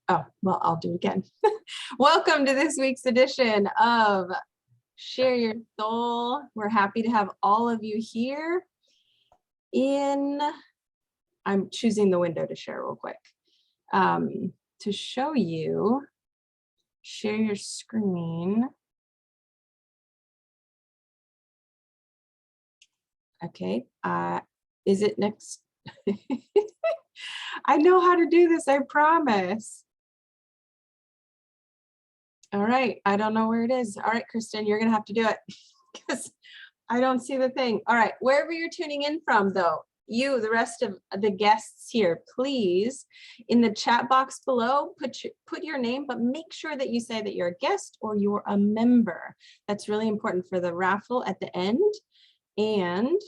Oh, well, I'll do it again. Welcome to this week's edition of Share Your Soul. We're happy to have all of you here I'm choosing the window to share real quick, to show you, share your screen. Okay, is it next? I know how to do this, I promise. All right, I don't know where it is. All right, Kristen, you're gonna have to do it because I don't see the thing. All right, wherever you're tuning in from though, you, the rest of the guests here, please, in the chat box below, put your name, but make sure that you say that you're a guest or you're a member. That's really important for the raffle at the end. And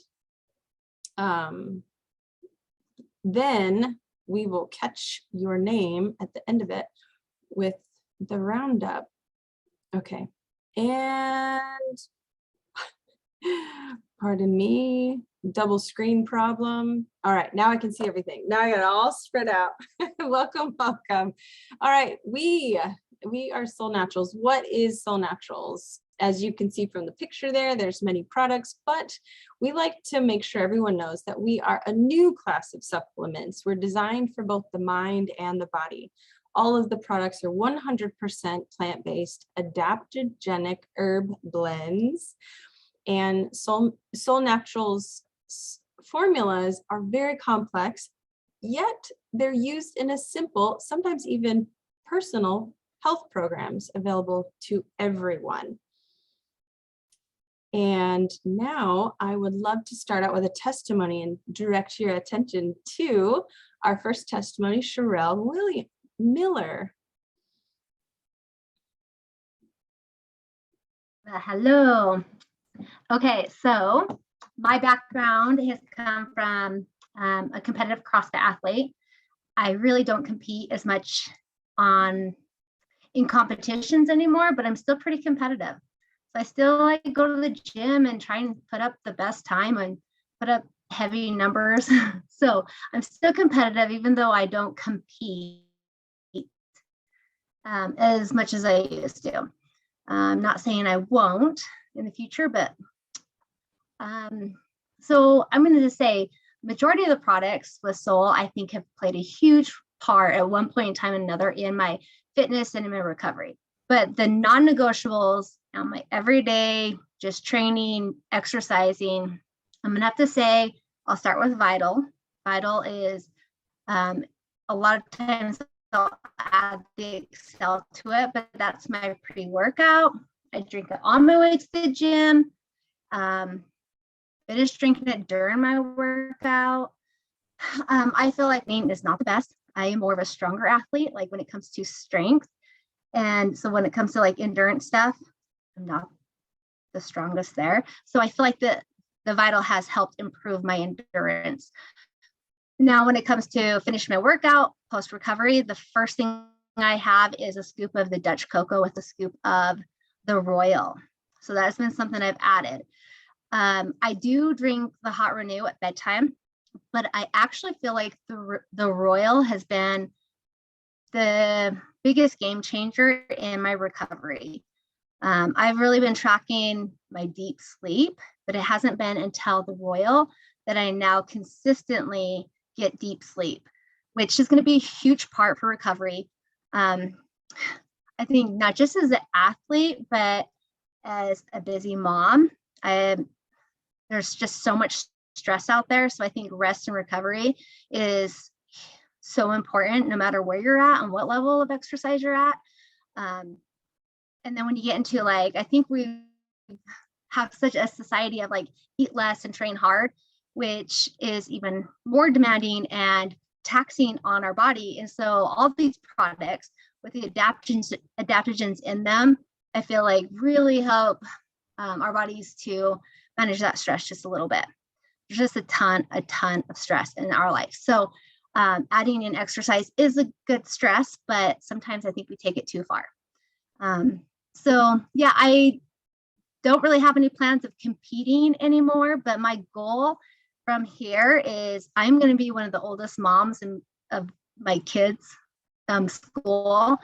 then we will catch your name at the end of it with the roundup. Okay, and pardon me, double screen problem. All right, now I can see everything. Now I got it all spread out. Welcome. All right, we are Solle Naturals. What is Solle Naturals? As you can see from the picture there's many products, but we like to make sure everyone knows that we are a new class of supplements. We're designed for both the mind and the body. All of the products are 100% plant-based, adaptogenic herb blends, and Solle Naturals formulas are very complex, yet they're used in a simple, sometimes even personal health programs available to everyone. And now I would love to start out with a testimony and direct your attention to our first testimony, Sherelle Miller. Hello. Okay, so my background has come from a competitive CrossFit athlete. I really don't compete as much in competitions anymore, but I'm still pretty competitive. So I still like to go to the gym and try and put up the best time and put up heavy numbers. So I'm still competitive, even though I don't compete as much as I used to. I'm not saying I won't in the future, but so I'm going to just say majority of the products with Solle, I think, have played a huge part at one point in time or another in my fitness and in my recovery. But the non-negotiables on my everyday, just training, exercising, I'm going to have to say, I'll start with Vital. Vital is a lot of times I'll add the Excel to it, but that's my pre-workout. I drink it on my way to the gym. Finish drinking it during my workout. I feel like Nate is not the best. I am more of a stronger athlete, like when it comes to strength. And so when it comes to like endurance stuff, I'm not the strongest there. So I feel like the Vital has helped improve my endurance. Now, when it comes to finish my workout, post-recovery, the first thing I have is a scoop of the Dutch cocoa with a scoop of the Royal. So that's been something I've added. I do drink the hot ReNue at bedtime, but I actually feel like the Royal has been the biggest game changer in my recovery. I've really been tracking my deep sleep, but it hasn't been until the Royal that I now consistently get deep sleep, which is going to be a huge part for recovery. I think not just as an athlete, but as a busy mom, there's just so much stress out there. So I think rest and recovery is so important no matter where you're at and what level of exercise you're at. And then when you get into like, I think we have such a society of like eat less and train hard, which is even more demanding and taxing on our body. And so all these products with the adaptogens in them, I feel like really help our bodies to manage that stress just a little bit. There's just a ton of stress in our life. So adding in exercise is a good stress, but sometimes I think we take it too far. So yeah, I don't really have any plans of competing anymore, but my goal from here is I'm going to be one of the oldest moms of my kids school.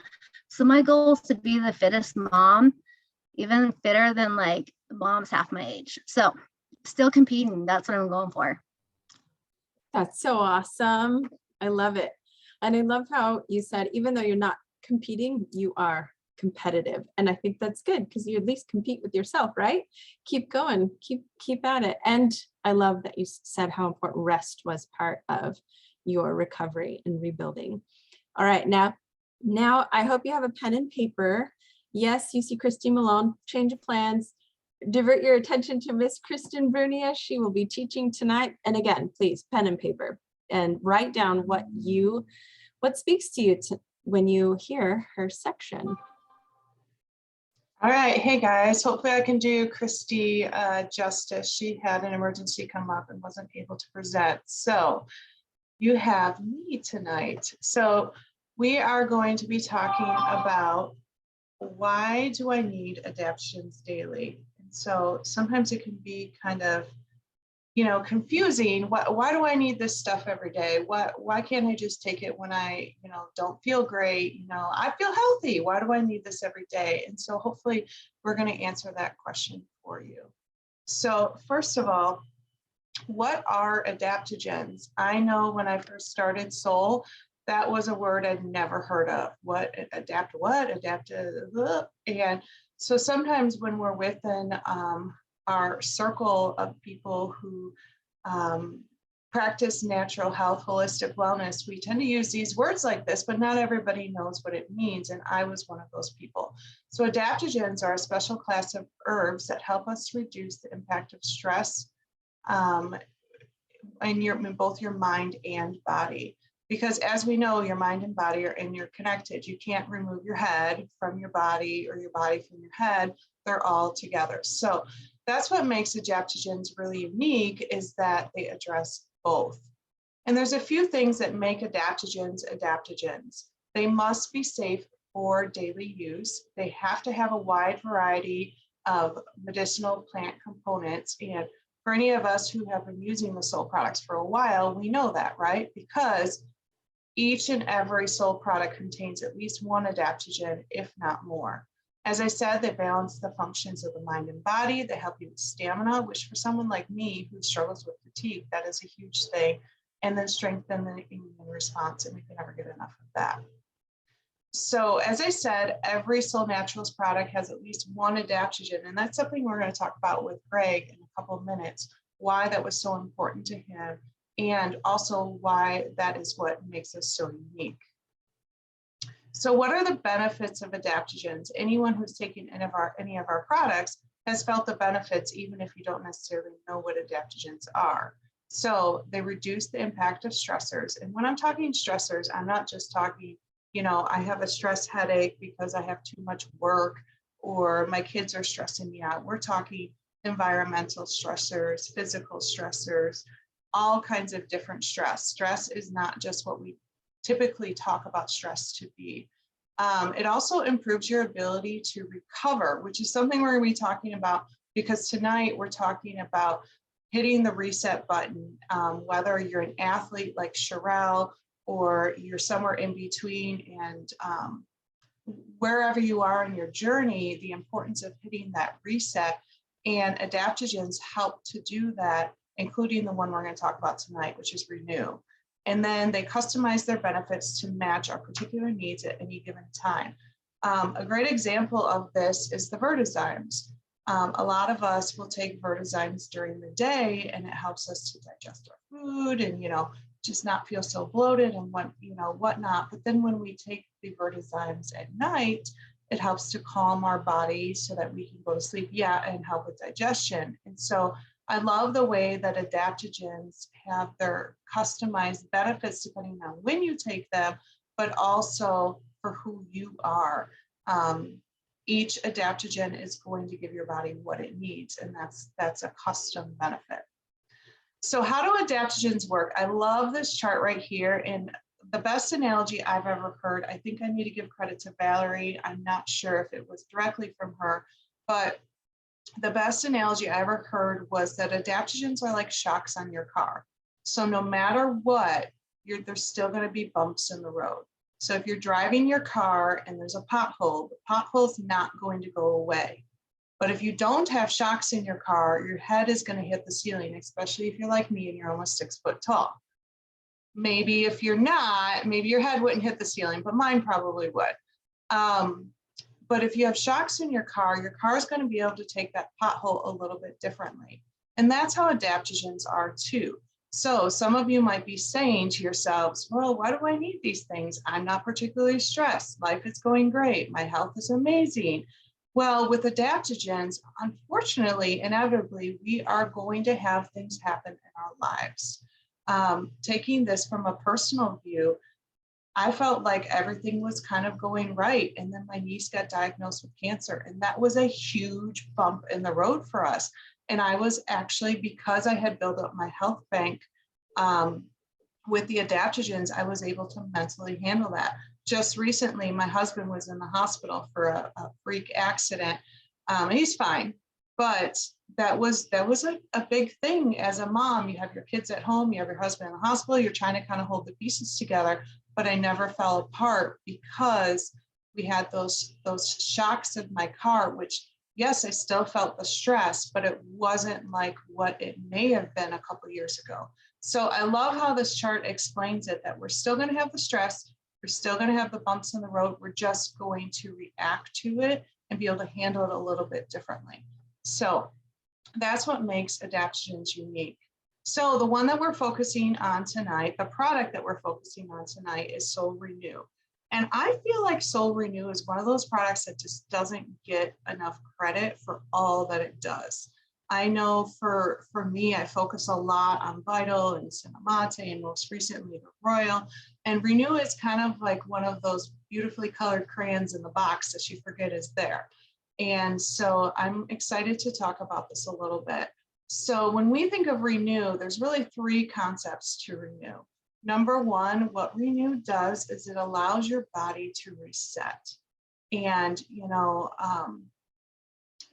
So my goal is to be the fittest mom, even fitter than like moms half my age. So still competing. That's what I'm going for. That's so awesome. I love it. And I love how you said, even though you're not competing, you are competitive. And I think that's good because you at least compete with yourself, right? Keep going, keep at it. And I love that you said how important rest was part of your recovery and rebuilding. All right, now I hope you have a pen and paper. Yes, you see Christine Malone, change of plans. Divert your attention to Miss Kristen Brunia. She will be teaching tonight. And again, please, pen and paper, and write down what speaks to you when you hear her section. All right, hey guys, hopefully I can do Christy justice. She had an emergency come up and wasn't able to present. So you have me tonight. So we are going to be talking about why do I need adaptogens daily? And so sometimes it can be kind of, confusing. Why do I need this stuff every day? Why can't I just take it when I, don't feel great? I feel healthy. Why do I need this every day? And so hopefully we're going to answer that question for you. So first of all, what are adaptogens? I know when I first started Solle, that was a word I'd never heard of. Adaptive. And so sometimes when we're within our circle of people who practice natural health, holistic wellness, we tend to use these words like this, but not everybody knows what it means. And I was one of those people. So adaptogens are a special class of herbs that help us reduce the impact of stress in both your mind and body. Because as we know, your mind and body are interconnected. You can't remove your head from your body or your body from your head. They're all together. So that's what makes adaptogens really unique, is that they address both. And there's a few things that make adaptogens adaptogens. They must be safe for daily use. They have to have a wide variety of medicinal plant components. And for any of us who have been using the Solle products for a while, we know that, right? Because each and every Solle product contains at least one adaptogen, if not more. As I said, they balance the functions of the mind and body. They help you with stamina, which for someone like me who struggles with fatigue, that is a huge thing. And then strengthen the immune response, and we can never get enough of that. So as I said, every Solle Naturals product has at least one adaptogen, and that's something we're going to talk about with Greg in a couple of minutes, why that was so important to him, and also why that is what makes us so unique. So what are the benefits of adaptogens? Anyone who's taken any of our products has felt the benefits, even if you don't necessarily know what adaptogens are. So they reduce the impact of stressors. And when I'm talking stressors, I'm not just talking, I have a stress headache because I have too much work, or my kids are stressing me out. We're talking environmental stressors, physical stressors, all kinds of different stress. Stress is not just what we typically talk about stress to be. It also improves your ability to recover, which is something we're going to be talking about, because tonight we're talking about hitting the reset button, whether you're an athlete like Sherelle or you're somewhere in between, and wherever you are in your journey, the importance of hitting that reset, and adaptogens help to do that, including the one we're going to talk about tonight, which is ReNue. And then they customize their benefits to match our particular needs at any given time. A great example of this is the Vertizymes. A lot of us will take Vertizymes during the day, and it helps us to digest our food and, just not feel so bloated and whatnot. But then when we take the Vertizymes at night, it helps to calm our body so that we can go to sleep, and help with digestion. And so I love the way that adaptogens have their customized benefits depending on when you take them, but also for who you are. Each adaptogen is going to give your body what it needs, and that's a custom benefit. So how do adaptogens work? I love this chart right here, and the best analogy I've ever heard, I think I need to give credit to Valerie. I'm not sure if it was directly from her, but the best analogy I ever heard was that adaptogens are like shocks on your car. So no matter what, there's still going to be bumps in the road. So if you're driving your car and there's a pothole, the pothole's not going to go away. But if you don't have shocks in your car, your head is going to hit the ceiling, especially if you're like me and you're almost 6 foot tall. Maybe if you're not, maybe your head wouldn't hit the ceiling, but mine probably would. But if you have shocks in your car is going to be able to take that pothole a little bit differently. And that's how adaptogens are too. So some of you might be saying to yourselves, well, why do I need these things? I'm not particularly stressed. Life is going great. My health is amazing. Well, with adaptogens, unfortunately, inevitably, we are going to have things happen in our lives. Taking this from a personal view, I felt like everything was kind of going right. And then my niece got diagnosed with cancer. And that was a huge bump in the road for us. And I was actually, because I had built up my health bank with the adaptogens, I was able to mentally handle that. Just recently, my husband was in the hospital for a freak accident. He's fine, but that was a big thing as a mom. You have your kids at home, you have your husband in the hospital, you're trying to kind of hold the pieces together. But I never fell apart because we had those shocks in my car, which, yes, I still felt the stress, but it wasn't like what it may have been a couple of years ago. So I love how this chart explains it, that we're still going to have the stress, we're still going to have the bumps in the road, we're just going to react to it and be able to handle it a little bit differently. So that's what makes adaptogens unique. So the one that we're focusing on tonight, the product that we're focusing on tonight is Solle ReNue. And I feel like Solle ReNue is one of those products that just doesn't get enough credit for all that it does. I know for me, I focus a lot on Vital and Cinemate and most recently the Royal. And ReNue is kind of like one of those beautifully colored crayons in the box that you forget is there. And so I'm excited to talk about this a little bit. So when we think of ReNue, there's really 3 concepts to ReNue. Number one, what ReNue does is it allows your body to reset. And,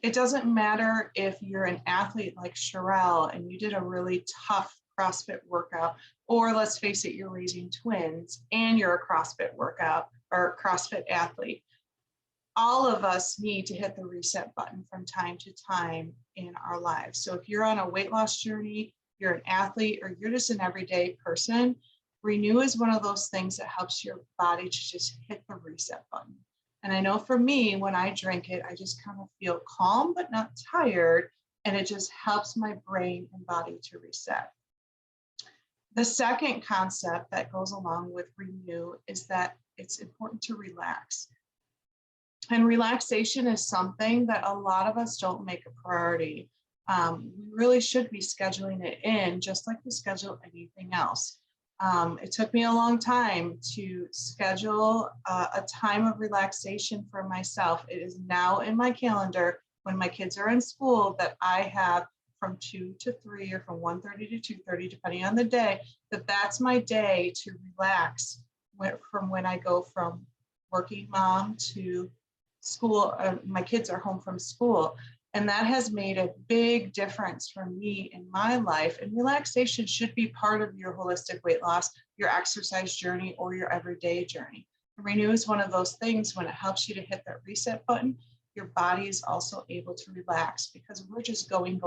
it doesn't matter if you're an athlete like Sherelle and you did a really tough CrossFit workout, or let's face it, you're raising twins and you're a CrossFit workout or CrossFit athlete. All of us need to hit the reset button from time to time in our lives. So if you're on a weight loss journey, you're an athlete, or you're just an everyday person, ReNue is one of those things that helps your body to just hit the reset button. And I know for me, when I drink it, I just kind of feel calm, but not tired. And it just helps my brain and body to reset. The second concept that goes along with ReNue is that it's important to relax. And relaxation is something that a lot of us don't make a priority. We really should be scheduling it in just like we schedule anything else. It took me a long time to schedule a time of relaxation for myself. It is now in my calendar when my kids are in school that I have from 2 to 3 or from 1:30 to 2:30, depending on the day, that's my day to relax from when I go from working mom to school. My kids are home from school. And that has made a big difference for me in my life. And relaxation should be part of your holistic weight loss, your exercise journey, or your everyday journey. ReNue is one of those things when it helps you to hit that reset button, your body is also able to relax because we're just going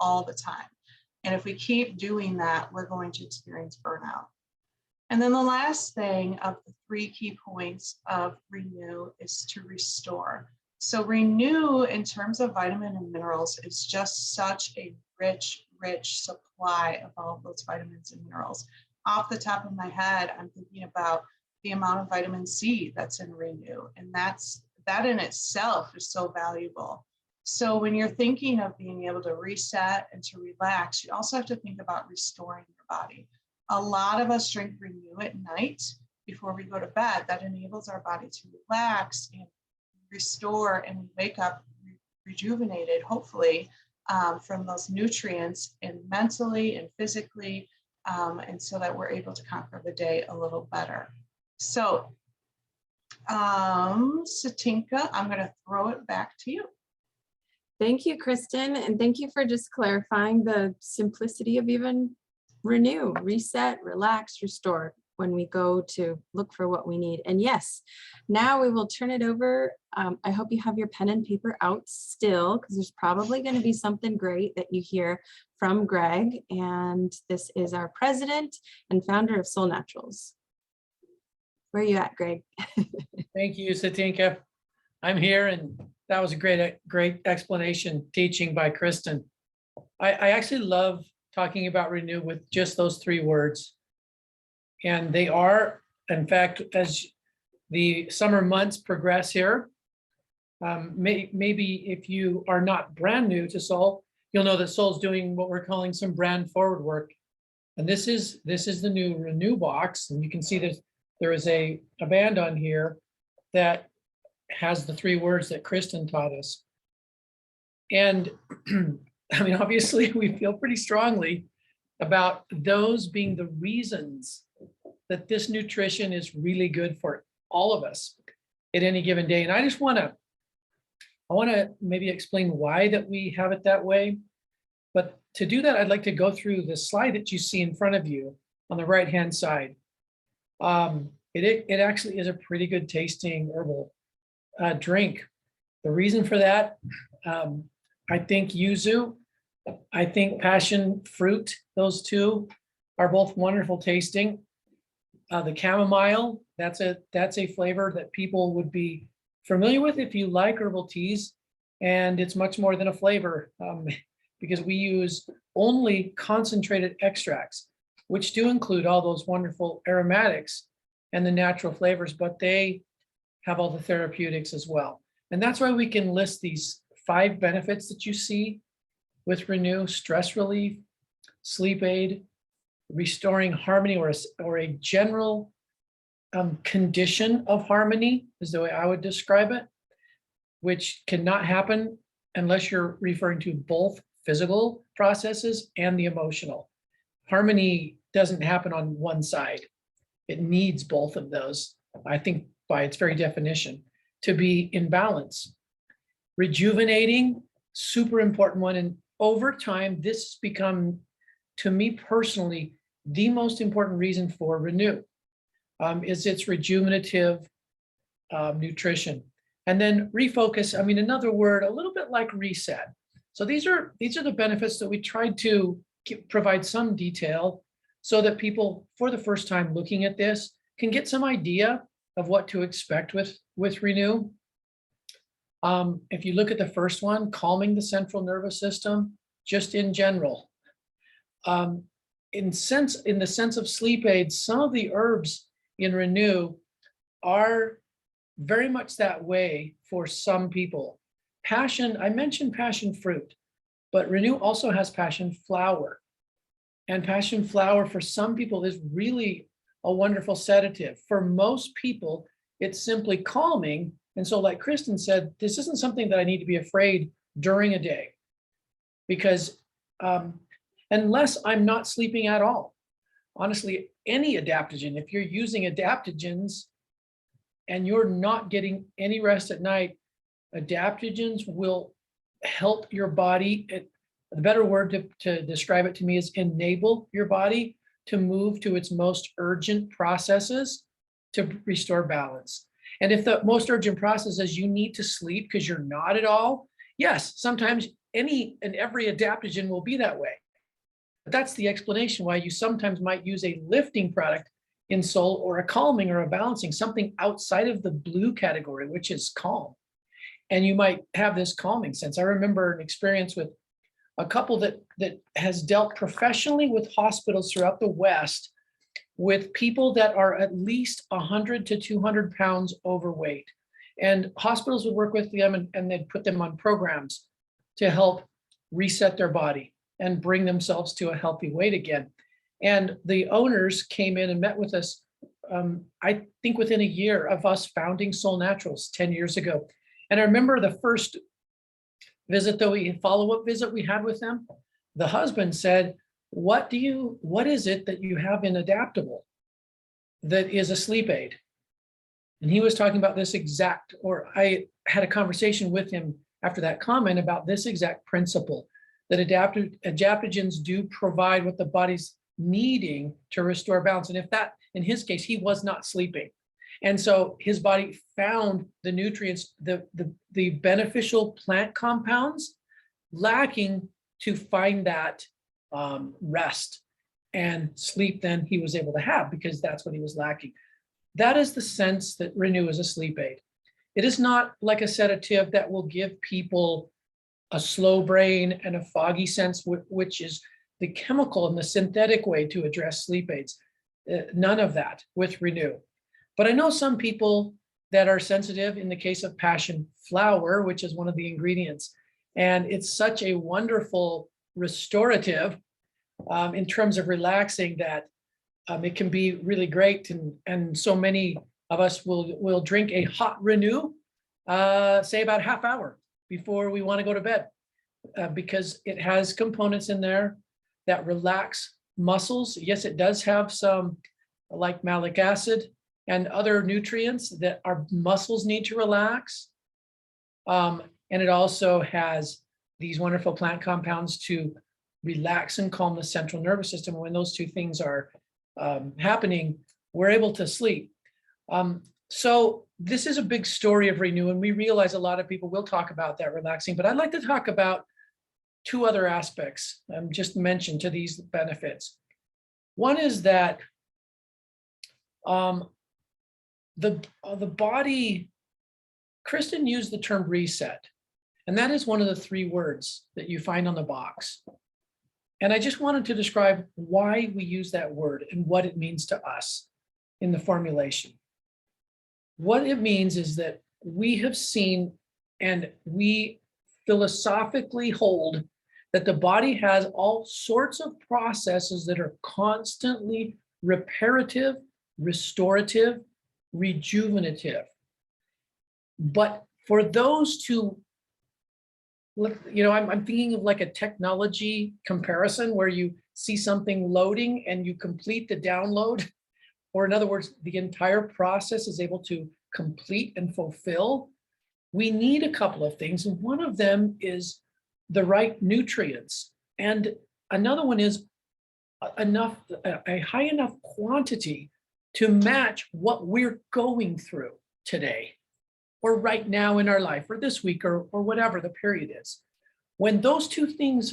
all the time. And if we keep doing that, we're going to experience burnout. And then the last thing of the 3 key points of ReNue is to restore. So ReNue, in terms of vitamin and minerals, is just such a rich supply of all of those vitamins and minerals. Off the top of my head, I'm thinking about the amount of vitamin C that's in ReNue, and that in itself is so valuable. So when you're thinking of being able to reset and to relax, you also have to think about restoring your body. A lot of us drink ReNue at night before we go to bed. That enables our body to relax and restore, and we wake up rejuvenated, hopefully, from those nutrients, and mentally and physically, and so that we're able to conquer the day a little better. So, Satinka, I'm going to throw it back to you. Thank you, Kristen, and thank you for just clarifying the simplicity of even ReNue, reset, relax, restore. when we go to look for what we need. And yes, now we will turn it over. I hope you have your pen and paper out still, because there's probably going to be something great that you hear from Greg. And this is our president and founder of Solle Naturals. Where are you at, Greg? Thank you, Satinka. I'm here, and that was a great explanation, teaching by Kristen. I actually love talking about ReNue with just those 3 words. And they are, in fact, as the summer months progress here, maybe if you are not brand new to Solle, you'll know that Solle's doing what we're calling some brand forward work. And this is the new ReNue box. And you can see that there is a band on here that has the 3 words that Kristen taught us. And I mean, obviously, we feel pretty strongly about those being the reasons that this nutrition is really good for all of us at any given day. And I just want to maybe explain why that we have it that way. But to do that, I'd like to go through the slide that you see in front of you on the right-hand side. It actually is a pretty good tasting herbal drink. The reason for that, I think yuzu, I think passion fruit, those 2 are both wonderful tasting. The chamomile, that's a flavor that people would be familiar with if you like herbal teas, and it's much more than a flavor because we use only concentrated extracts, which do include all those wonderful aromatics and the natural flavors, but they have all the therapeutics as well. And that's why we can list these 5 benefits that you see with ReNue: stress relief, sleep aid, restoring harmony, or a general condition of harmony is the way I would describe it, which cannot happen unless you're referring to both physical processes and the emotional. Harmony doesn't happen on one side. It needs both of those, I think, by its very definition, to be in balance. Rejuvenating, super important one. And over time, this has become, to me personally, the most important reason for ReNue is its rejuvenative nutrition. And then refocus, I mean, another word, a little bit like reset. So these are the benefits that we tried to provide some detail so that people, for the first time looking at this, can get some idea of what to expect with ReNue. If you look at the first one, calming the central nervous system, just in general. In the sense of sleep aids, some of the herbs in ReNue are very much that way for some people. Passion, I mentioned passion fruit, but ReNue also has passion flower. And passion flower for some people is really a wonderful sedative. For most people, it's simply calming. And so like Kristen said, this isn't something that I need to be afraid during a day, because unless I'm not sleeping at all, honestly, any adaptogen, if you're using adaptogens and you're not getting any rest at night, adaptogens will help your body. The better word to describe it to me is enable your body to move to its most urgent processes to restore balance. And if the most urgent process is you need to sleep because you're not at all, yes, sometimes any and every adaptogen will be that way. But that's the explanation why you sometimes might use a lifting product in Solle, or a calming or a balancing, something outside of the blue category, which is calm. And you might have this calming sense. I remember an experience with a couple that has dealt professionally with hospitals throughout the West with people that are at least 100 to 200 pounds overweight. And hospitals would work with them and they'd put them on programs to help reset their body and bring themselves to a healthy weight again. And the owners came in and met with us, I think within a year of us founding Solle Naturals 10 years ago. And I remember the first visit, follow-up visit we had with them, the husband said, what is it that you have in Adaptable that is a sleep aid? And he was talking about this exact, or I had a conversation with him after that comment about this exact principle, that adaptogens do provide what the body's needing to restore balance. And in his case, he was not sleeping. And so his body found the nutrients, the beneficial plant compounds lacking to find that rest and sleep then he was able to have, because that's what he was lacking. That is the sense that ReNue is a sleep aid. It is not like a sedative that will give people a slow brain and a foggy sense, which is the chemical and the synthetic way to address sleep aids. None of that with ReNue. But I know some people that are sensitive in the case of passion flower, which is one of the ingredients. And it's such a wonderful restorative in terms of relaxing that it can be really great. And so many of us will drink a hot ReNue, say about a half hour before we want to go to bed, because it has components in there that relax muscles. Yes, it does have some like malic acid and other nutrients that our muscles need to relax. And it also has these wonderful plant compounds to relax and calm the central nervous system. When those two things are happening, we're able to sleep. So this is a big story of ReNue, and we realize a lot of people will talk about that relaxing, but I'd like to talk about two other aspects just mentioned to these benefits. One is that the body, Kristen used the term reset, and that is one of the three words that you find on the box. And I just wanted to describe why we use that word and what it means to us in the formulation. What it means is that we have seen, and we philosophically hold, that the body has all sorts of processes that are constantly reparative, restorative, rejuvenative. But for those to, I'm thinking of like a technology comparison where you see something loading and you complete the download, or in other words, the entire process is able to complete and fulfill. We need a couple of things, and one of them is the right nutrients, and another one is a high enough quantity to match what we're going through today, or right now in our life, or this week, or whatever the period is. When those two things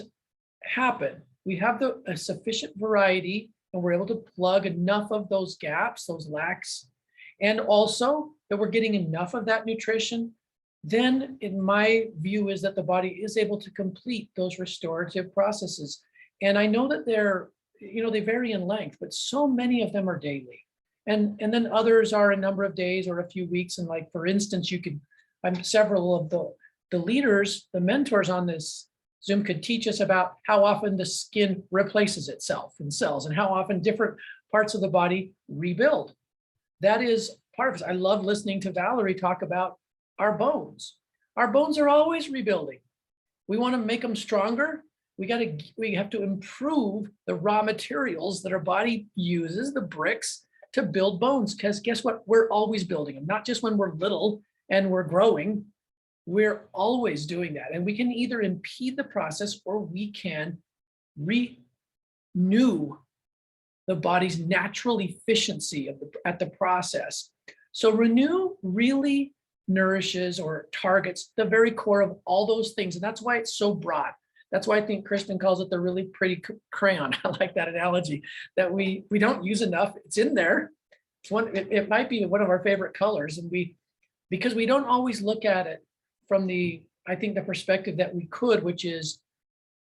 happen, we have a sufficient variety, and we're able to plug enough of those gaps, those lacks, and also that we're getting enough of that nutrition, then in my view is that the body is able to complete those restorative processes. And I know that they vary in length, but so many of them are daily. And then others are a number of days or a few weeks. And like, for instance, several of the leaders, the mentors on this Zoom could teach us about how often the skin replaces itself in cells and how often different parts of the body rebuild. That is part of it. I love listening to Valerie talk about our bones. Our bones are always rebuilding. We want to make them stronger. We have to improve the raw materials that our body uses, the bricks, to build bones, because guess what? We're always building them, not just when we're little and we're growing. We're always doing that. And we can either impede the process or we can renew the body's natural efficiency at the process. So ReNue really nourishes or targets the very core of all those things. And that's why it's so broad. That's why I think Kristen calls it the really pretty crayon. I like that analogy, that we don't use enough. It's in there. It might be one of our favorite colors. And because we don't always look at it from the perspective that we could, which is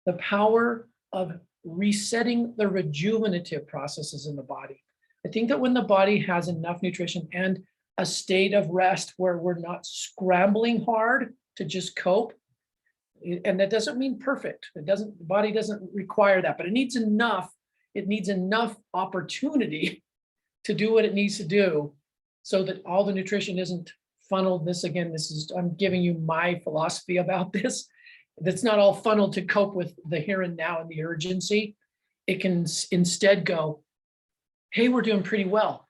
the power of resetting the rejuvenative processes in the body. I think that when the body has enough nutrition and a state of rest where we're not scrambling hard to just cope, and that doesn't mean perfect. The body doesn't require that, but it needs enough opportunity to do what it needs to do so that all the nutrition isn't funneled. I'm giving you my philosophy about this. That's not all funneled to cope with the here and now and the urgency. It can instead go, hey, we're doing pretty well.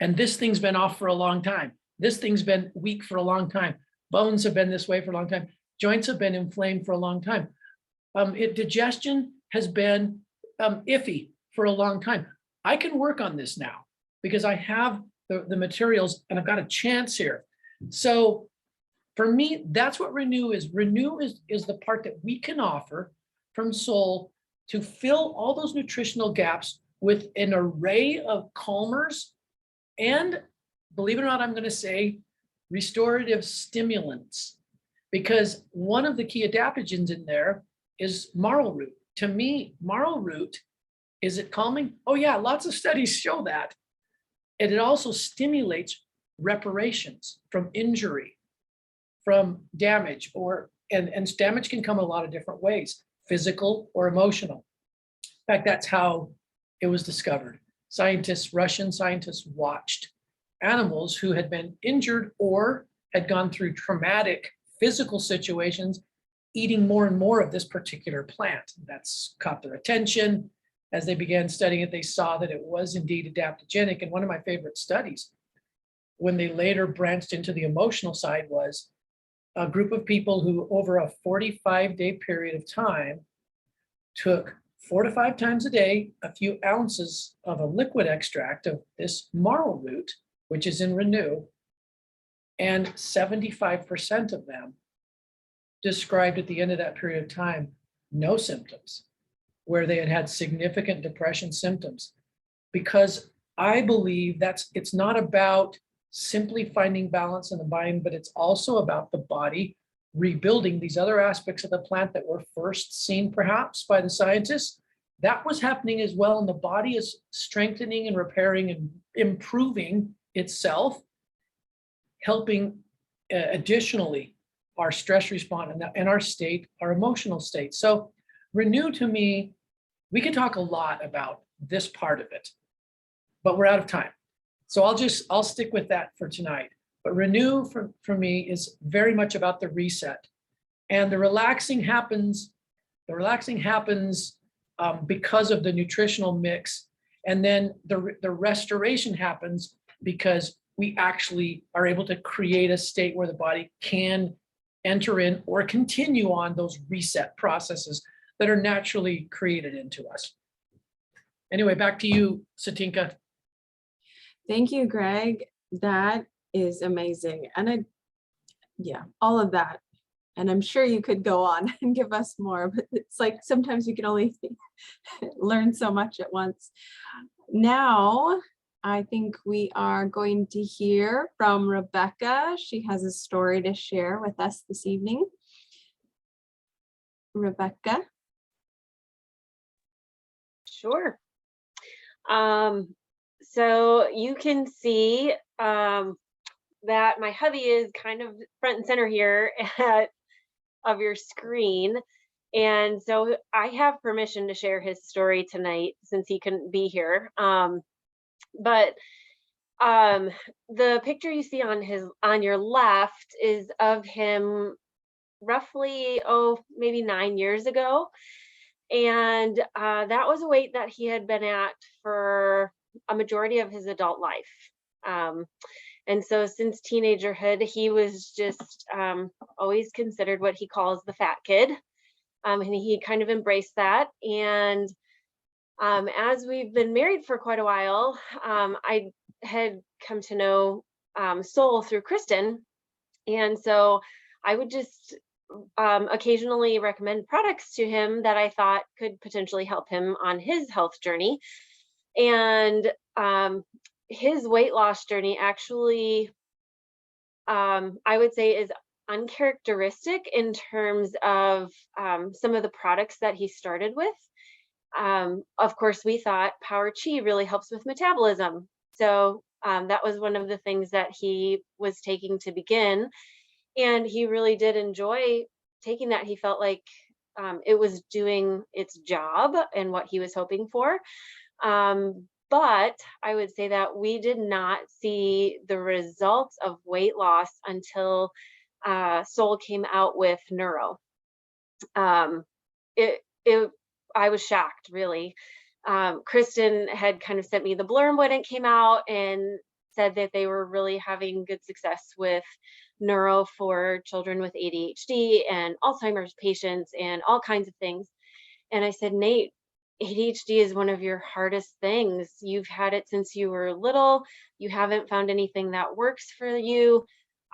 And this thing's been off for a long time. This thing's been weak for a long time. Bones have been this way for a long time. Joints have been inflamed for a long time. Digestion has been iffy for a long time. I can work on this now. because I have the materials and I've got a chance here. So for me, that's what ReNue is. ReNue is the part that we can offer from Solle to fill all those nutritional gaps with an array of calmers and, believe it or not, I'm going to say restorative stimulants, because one of the key adaptogens in there is marl root. To me, marl root, is it calming? Oh yeah, lots of studies show that. And it also stimulates reparations from injury, from damage, and damage can come a lot of different ways, physical or emotional. In fact, that's how it was discovered. Russian scientists watched animals who had been injured or had gone through traumatic physical situations, eating more and more of this particular plant. That's caught their attention. As they began studying it, they saw that it was indeed adaptogenic. And one of my favorite studies, when they later branched into the emotional side, was a group of people who, over a 45-day period of time, took 4 to 5 times a day, a few ounces of a liquid extract of this marl root, which is in ReNue, and 75% of them described at the end of that period of time no symptoms, where they had had significant depression symptoms. Because I believe it's not about simply finding balance in the mind, but it's also about the body rebuilding these other aspects of the plant that were first seen perhaps by the scientists. That was happening as well, and the body is strengthening and repairing and improving itself, helping additionally our stress response and our state, our emotional state. So ReNue, to me, we could talk a lot about this part of it, but we're out of time. So I'll stick with that for tonight. But ReNue for me is very much about the reset, and the relaxing happens because of the nutritional mix. And then the restoration happens because we actually are able to create a state where the body can enter in or continue on those reset processes that are naturally created into us. Anyway, back to you, Satinka. Thank you, Greg. That is amazing. And yeah, all of that. And I'm sure you could go on and give us more, but it's like sometimes you can only learn so much at once. Now, I think we are going to hear from Rebecca. She has a story to share with us this evening. Rebecca. Sure. So you can see that my hubby is kind of front and center here of your screen. And so I have permission to share his story tonight since he couldn't be here. But the picture you see on your left is of him roughly, maybe 9 years ago. And that was a weight that he had been at for a majority of his adult life. And so since teenagerhood, he was just always considered what he calls the fat kid. And he kind of embraced that. And as we've been married for quite a while, I had come to know Solle through Kristen. And so I would just occasionally recommend products to him that I thought could potentially help him on his health journey. And his weight loss journey actually, I would say, is uncharacteristic in terms of some of the products that he started with. Of course, we thought Power Chi really helps with metabolism. So that was one of the things that he was taking to begin. And he really did enjoy taking that. He felt like it was doing its job and what he was hoping for. But I would say that we did not see the results of weight loss until Solle came out with Neuro. I was shocked, really. Kristen had kind of sent me the blurb when it came out and said that they were really having good success with Neuro for children with ADHD and Alzheimer's patients and all kinds of things. And I said, Nate, ADHD is one of your hardest things. You've had it since you were little. You haven't found anything that works for you.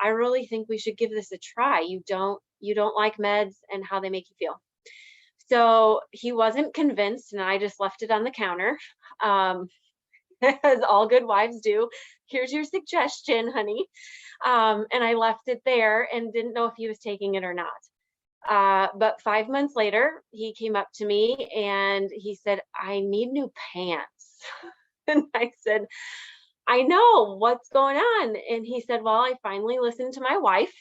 I really think we should give this a try. You don't like meds and how they make you feel. So he wasn't convinced, and I just left it on the counter, as all good wives do. Here's your suggestion, honey. And I left it there and didn't know if he was taking it or not. But 5 months later, he came up to me and he said, I need new pants. And I said, I know, what's going on? And he said, well, I finally listened to my wife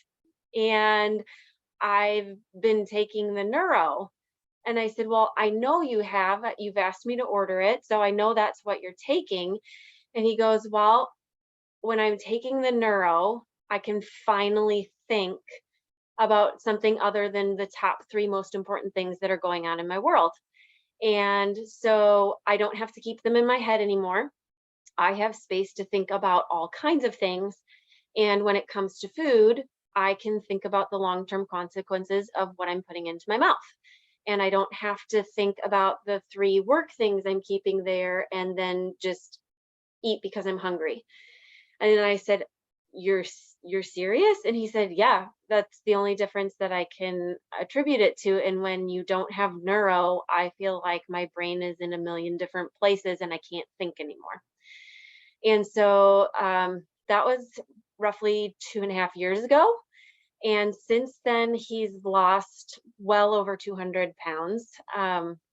and I've been taking the neuro. And I said, well, I know you have. You've asked me to order it, so I know that's what you're taking. And he goes, well, when I'm taking the neuro, I can finally think about something other than the top 3 most important things that are going on in my world. And so I don't have to keep them in my head anymore. I have space to think about all kinds of things. And when it comes to food, I can think about the long-term consequences of what I'm putting into my mouth. And I don't have to think about the 3 work things I'm keeping there and then just eat because I'm hungry. And then I said, you're serious? And he said, yeah, that's the only difference that I can attribute it to. And when you don't have neuro, I feel like my brain is in a million different places and I can't think anymore. And so that was roughly 2.5 years ago. And since then, he's lost well over 200 pounds.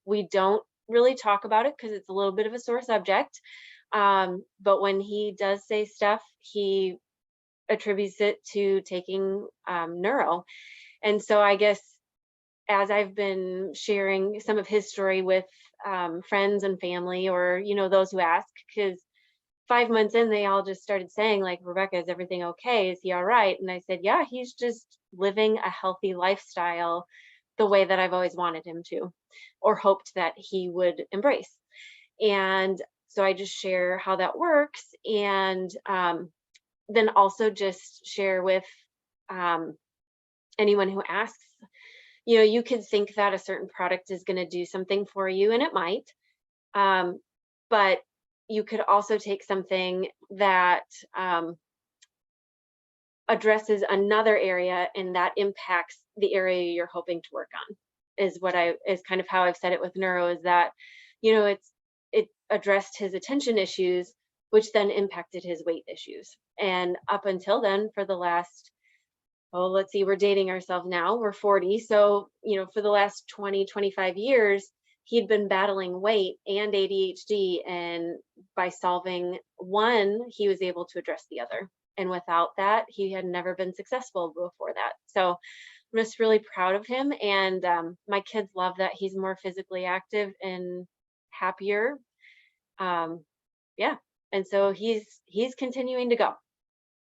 We don't really talk about it because it's a little bit of a sore subject. But when he does say stuff, he attributes it to taking neuro. And so I guess as I've been sharing some of his story with friends and family, or, those who ask, because 5 months in, they all just started saying, like, Rebecca, is everything okay? Is he all right? And I said, yeah, he's just living a healthy lifestyle the way that I've always wanted him to, or hoped that he would embrace. And so I just share how that works. And then also just share with anyone who asks, you could think that a certain product is going to do something for you, and it might. But you could also take something that addresses another area and that impacts the area you're hoping to work on, is kind of how I've said it with neuro, is that, it addressed his attention issues, which then impacted his weight issues. And up until then, for the last, let's see, we're dating ourselves now, we're 40. So, for the last 20, 25 years, he'd been battling weight and ADHD, and by solving one, he was able to address the other. And without that, he had never been successful before that. So I'm just really proud of him. And my kids love that he's more physically active and happier. Yeah. And so he's continuing to go.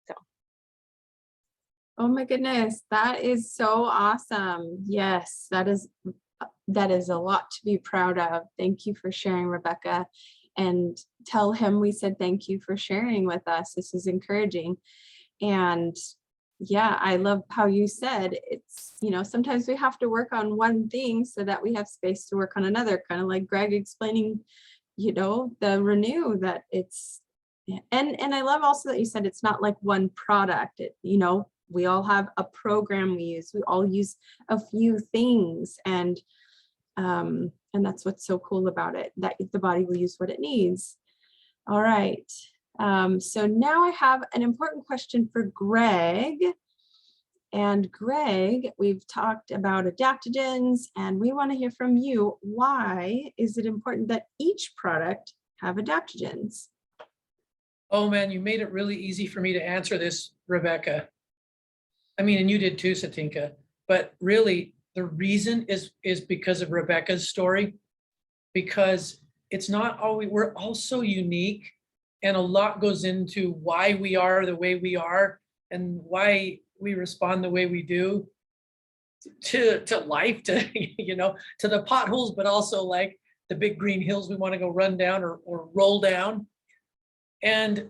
So. Oh my goodness, that is so awesome. Yes, that is a lot to be proud of. Thank you for sharing, Rebecca, and tell him we said thank you for sharing with us. This is encouraging. And yeah, I love how you said it's, sometimes we have to work on one thing so that we have space to work on another, kind of like Greg explaining, the ReNue, that it's, and I love also that you said it's not like one product. We all have a program we use. We all use a few things, and that's what's so cool about it, that the body will use what it needs. All right. So now I have an important question for Greg. And Greg, we've talked about adaptogens, and we want to hear from you. Why is it important that each product have adaptogens? Oh man, you made it really easy for me to answer this, Rebecca. I mean, and you did too, Satinka, but really the reason is because of Rebecca's story, because it's not always, we're all so unique, and a lot goes into why we are the way we are and why we respond the way we do to life, to, to the potholes, but also like the big green hills we want to go run down or roll down. And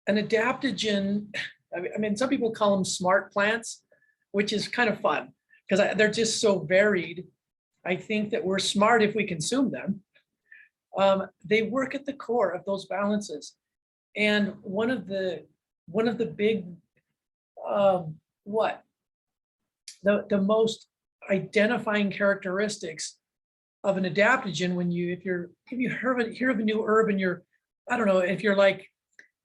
an adaptogen, I mean, some people call them smart plants, which is kind of fun because they're just so varied. I think that we're smart if we consume them. they work at the core of those balances. And one of the big, the most identifying characteristics of an adaptogen, when you, if you hear of a new herb and you're, I don't know, if you're like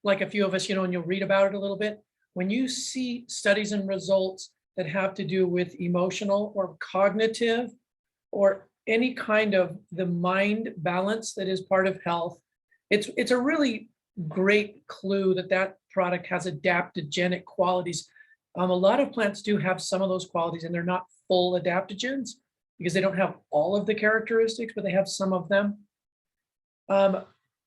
a few of us, and you'll read about it a little bit, when you see studies and results that have to do with emotional or cognitive or any kind of the mind balance that is part of health, it's a really great clue that that product has adaptogenic qualities. A lot of plants do have some of those qualities, and they're not full adaptogens because they don't have all of the characteristics, but they have some of them.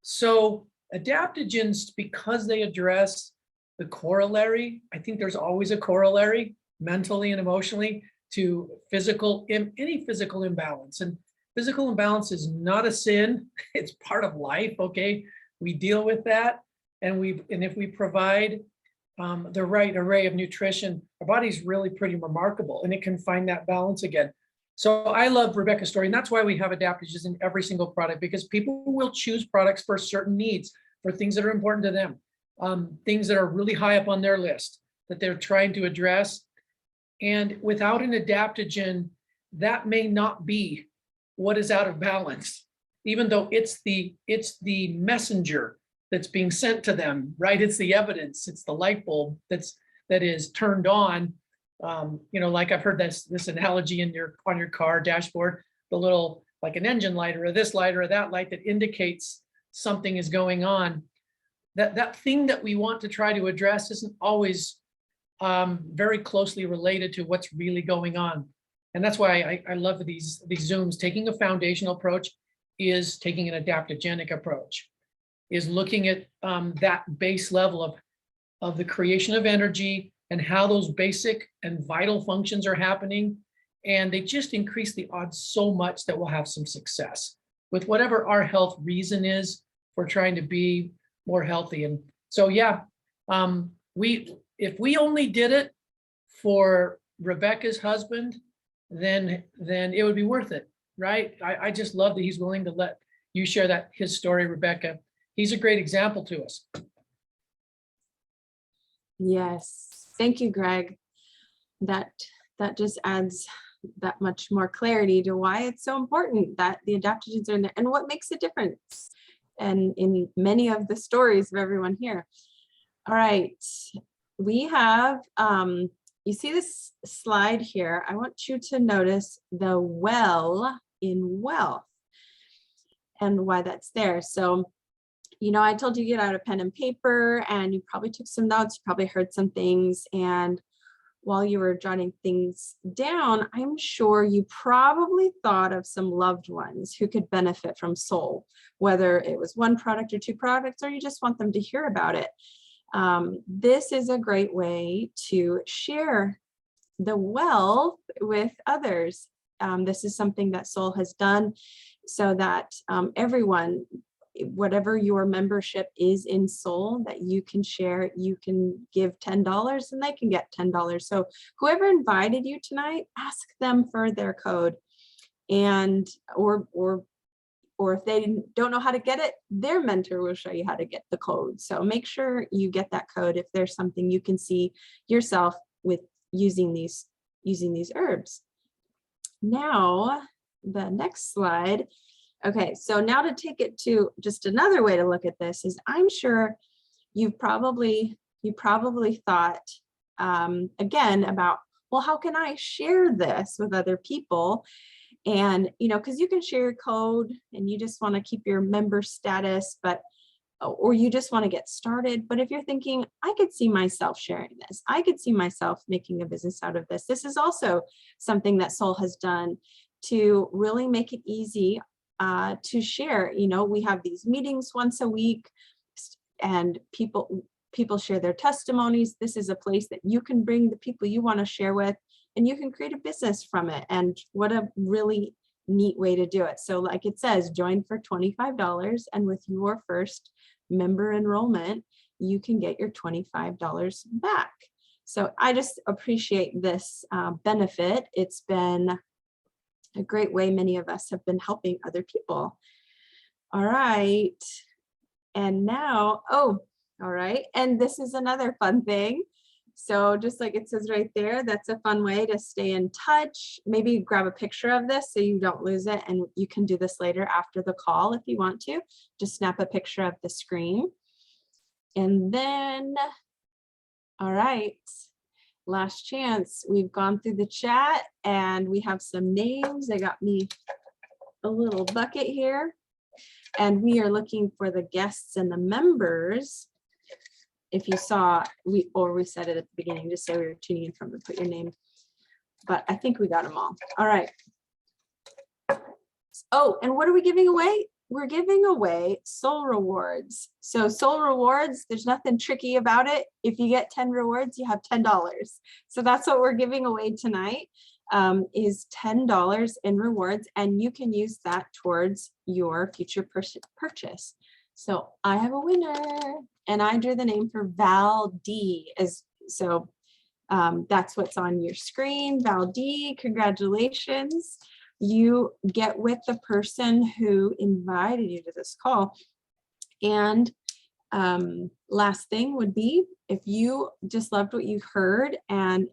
So adaptogens, because they address the corollary, I think there's always a corollary mentally and emotionally to any physical imbalance. And physical imbalance is not a sin, it's part of life, okay? We deal with that, and if we provide the right array of nutrition, our body's really pretty remarkable, and it can find that balance again. So I love Rebecca's story, and that's why we have adaptogens in every single product, because people will choose products for certain needs, for things that are important to them, things that are really high up on their list that they're trying to address. And without an adaptogen, that may not be what is out of balance, even though it's the messenger that's being sent to them, right? It's the evidence, it's the light bulb that is turned on. Like I've heard this analogy on your car dashboard, the little, like an engine light or this light or that light that indicates something is going on. That thing that we want to try to address isn't always very closely related to what's really going on. And that's why I love these Zooms. Taking a foundational approach is taking an adaptogenic approach, is looking at that base level of the creation of energy and how those basic and vital functions are happening. And they just increase the odds so much that we'll have some success with whatever our health reason is for trying to be more healthy. And so, yeah, if we only did it for Rebecca's husband, then it would be worth it, right? I just love that he's willing to let you share his story, Rebecca. He's a great example to us. Yes, thank you, Greg. That just adds that much more clarity to why it's so important that the adaptogens are in there and what makes a difference. And in many of the stories of everyone here. All right, we have, you see this slide here. I want you to notice the well in wealth and why that's there. So, I told you to get out a pen and paper, and you probably took some notes, you probably heard some things. And while you were jotting things down, I'm sure you probably thought of some loved ones who could benefit from Solle, whether it was one product or two products, or you just want them to hear about it. This is a great way to share the wealth with others. This is something that Solle has done so that everyone, whatever your membership is in Solle, that you can share, you can give $10 and they can get $10. So whoever invited you tonight, ask them for their code, and or if they don't know how to get it, their mentor will show you how to get the code. So make sure you get that code if there's something you can see yourself with using these herbs. Now, the next slide. Okay, so now to take it to just another way to look at this is, I'm sure you probably thought again about, well, how can I share this with other people? And because you can share your code and you just want to keep your member status, or you just want to get started. But if you're thinking, I could see myself sharing this, I could see myself making a business out of this. This is also something that Solle has done to really make it easy to share. We have these meetings once a week, and people share their testimonies. This is a place that you can bring the people you want to share with, and you can create a business from it. And what a really neat way to do it. So like it says, join for $25, and with your first member enrollment, you can get your $25 back. So I just appreciate this benefit. It's been a great way many of us have been helping other people. All right. And now, oh, all right. And this is another fun thing. So just like it says right there, that's a fun way to stay in touch. Maybe grab a picture of this so you don't lose it. And you can do this later after the call if you want to. Just snap a picture of the screen. And then, all right, last chance. We've gone through the chat and we have some names. I got me a little bucket here. And we are looking for the guests and the members. If you saw, we said it at the beginning, just say we were tuning in from to put your name. But I think we got them all. All right. Oh, and what are we giving away? We're giving away soul rewards. So soul rewards, there's nothing tricky about it. If you get 10 rewards, you have $10. So that's what we're giving away tonight. Is $10 in rewards, and you can use that towards your future purchase. So I have a winner, and I drew the name for Val D. That's what's on your screen. Val D, congratulations. You get with the person who invited you to this call. And last thing would be, if you just loved what you heard and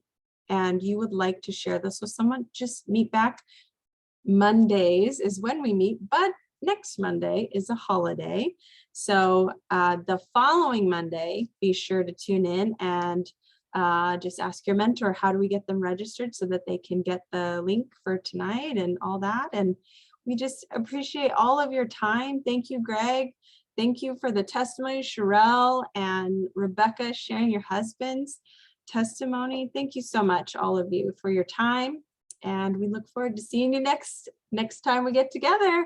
you would like to share this with someone, just meet back. Mondays is when we meet, but next Monday is a holiday. So the following Monday, be sure to tune in and just ask your mentor, how do we get them registered so that they can get the link for tonight and all that. And we just appreciate all of your time. Thank you, Greg. Thank you for the testimony, Sherelle and Rebecca, sharing your husband's testimony. Thank you so much, all of you, for your time. And we look forward to seeing you next time we get together.